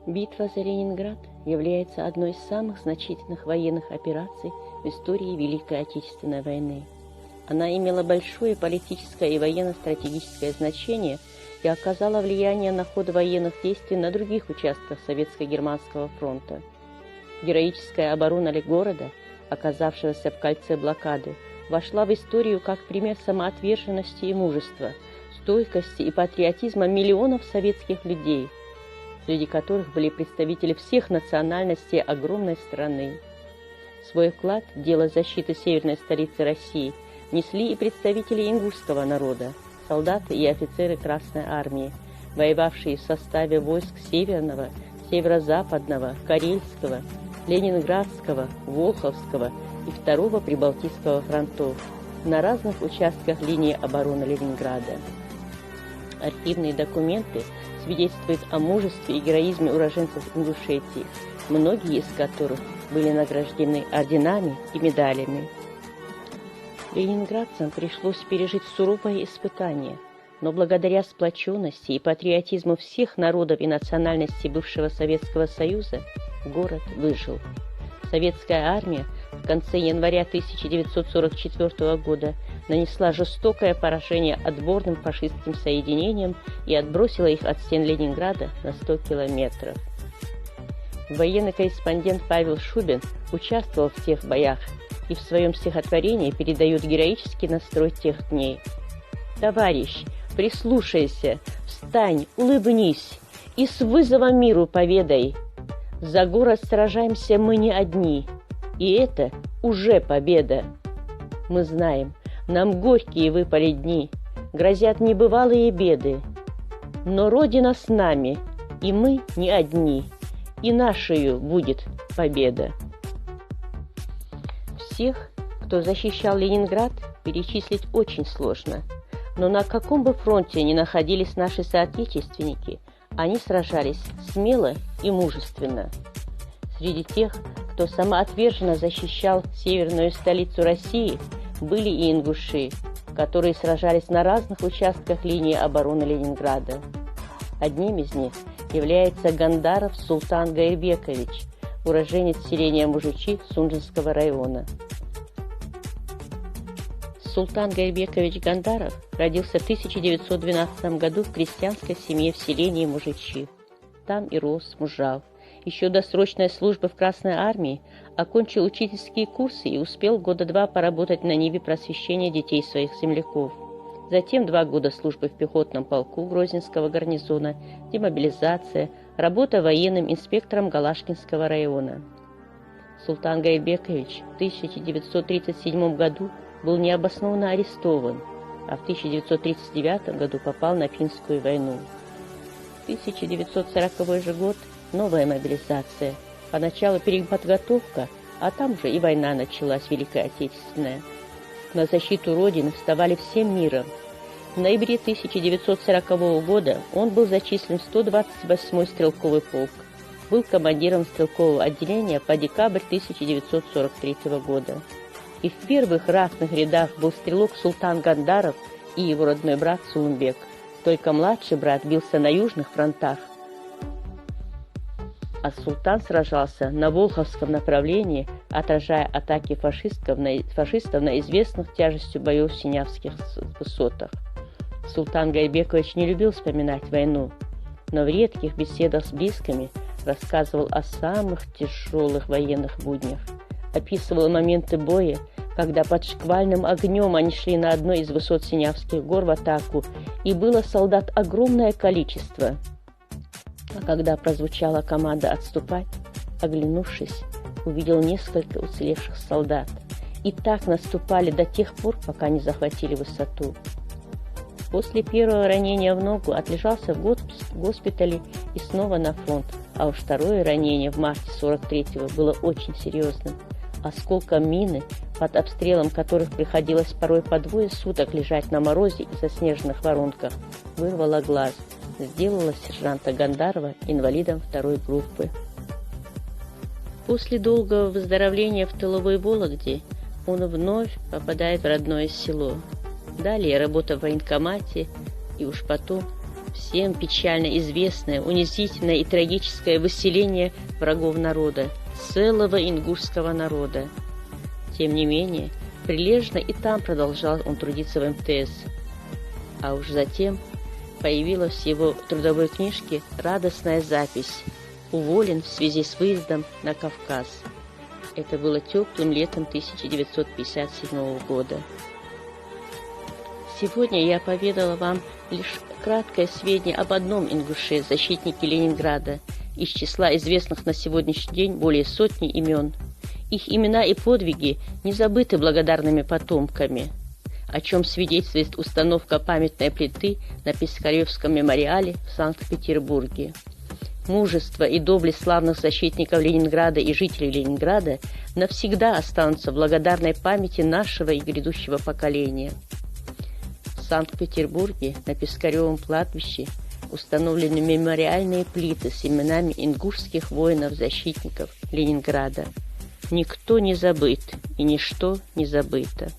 Битва за Ленинград является одной из самых значительных военных операций в истории Великой Отечественной войны. Она имела большое политическое и военно-стратегическое значение и оказала влияние на ход военных действий на других участках Советско-Германского фронта. Героическая оборона города, оказавшегося в кольце блокады, вошла в историю как пример самоотверженности и мужества, стойкости и патриотизма миллионов советских людей, среди которых были представители всех национальностей огромной страны. Свой вклад в дело защиты северной столицы России несли и представители ингушского народа, солдаты и офицеры Красной армии, воевавшие в составе войск Северного, Северо-Западного, Карельского, Ленинградского, Волховского и Второго Прибалтийского фронтов на разных участках линии обороны Ленинграда. Архивные документы свидетельствуют о мужестве и героизме уроженцев Ингушетии, многие из которых были награждены орденами и медалями. Ленинградцам пришлось пережить суровое испытание, но благодаря сплоченности и патриотизму всех народов и национальностей бывшего Советского Союза город выжил. Советская армия в конце января 1944 года нанесла жестокое поражение отборным фашистским соединениям и отбросила их от стен Ленинграда на 100 километров. Военный корреспондент Павел Шубин участвовал в тех боях и в своем стихотворении передает героический настрой тех дней. «Товарищ, прислушайся, встань, улыбнись и с вызовом миру поведай. За город сражаемся мы не одни, и это уже победа. Мы знаем, нам горькие выпали дни, грозят небывалые беды. Но Родина с нами, и мы не одни, и нашею будет победа». Всех, кто защищал Ленинград, перечислить очень сложно. Но на каком бы фронте ни находились наши соотечественники, они сражались смело и мужественно. Среди тех, кто самоотверженно защищал северную столицу России, были и ингуши, которые сражались на разных участках линии обороны Ленинграда. Одним из них является Гандаров Султан Гайрбекович, уроженец селения Мужичи Сунжинского района. Султан Гайрбекович Гандаров родился в 1912 году в крестьянской семье в селении Мужичи. Там и рос, мужал. Еще до срочной службы в Красной армии окончил учительские курсы и успел года 2 поработать на ниве просвещения детей своих земляков. Затем 2 года службы в пехотном полку Грозненского гарнизона, демобилизация, работа военным инспектором Галашкинского района. Султан Гайрбекович в 1937 году был необоснованно арестован, а в 1939 году попал на Финскую войну. В 1940 же год новая мобилизация, поначалу переподготовка, а там же и война началась, Великая Отечественная. На защиту Родины вставали всем миром. В ноябре 1940 года он был зачислен в 128-й стрелковый полк, был командиром стрелкового отделения по декабрь 1943 года. И в первых ратных рядах был стрелок Султан Гандаров и его родной брат Сулымбек. Только младший брат бился на южных фронтах, а Султан сражался на Волховском направлении, отражая атаки фашистов на известных тяжестью боев синявских высотах. Султан Гайрбекович не любил вспоминать войну, но в редких беседах с близкими рассказывал о самых тяжелых военных буднях, описывал моменты боя, когда под шквальным огнем они шли на одной из высот Синявских гор в атаку, и было солдат огромное количество. А когда прозвучала команда отступать, оглянувшись, увидел несколько уцелевших солдат. И так наступали до тех пор, пока не захватили высоту. После первого ранения в ногу отлежался в госпитале и снова на фронт, а уж второе ранение в марте 43-го было очень серьезным. Осколком мины, под обстрелом которых приходилось порой по 2 суток лежать на морозе и заснеженных воронках, вырвало глаз, сделала сержанта Гандарова инвалидом 2-й группы. После долгого выздоровления в тыловой Вологде он вновь попадает в родное село. Далее работа в военкомате и уж потом Всем печально известное, унизительное и трагическое выселение врагов народа, целого ингушского народа. Тем не менее, прилежно и там продолжал он трудиться в МТС. А уж затем появилась в его трудовой книжке радостная запись: «Уволен в связи с выездом на Кавказ». Это было теплым летом 1957 года. Сегодня я поведала вам лишь краткое сведение об одном ингуше, защитнике Ленинграда, из числа известных на сегодняшний день более сотни имен. Их имена и подвиги не забыты благодарными потомками, о чем свидетельствует установка памятной плиты на Пискаревском мемориале в Санкт-Петербурге. Мужество и доблесть славных защитников Ленинграда и жителей Ленинграда навсегда останутся в благодарной памяти нашего и грядущего поколения. В Санкт-Петербурге на Пискаревом кладбище установлены мемориальные плиты с именами ингушских воинов-защитников Ленинграда. Никто не забыт и ничто не забыто.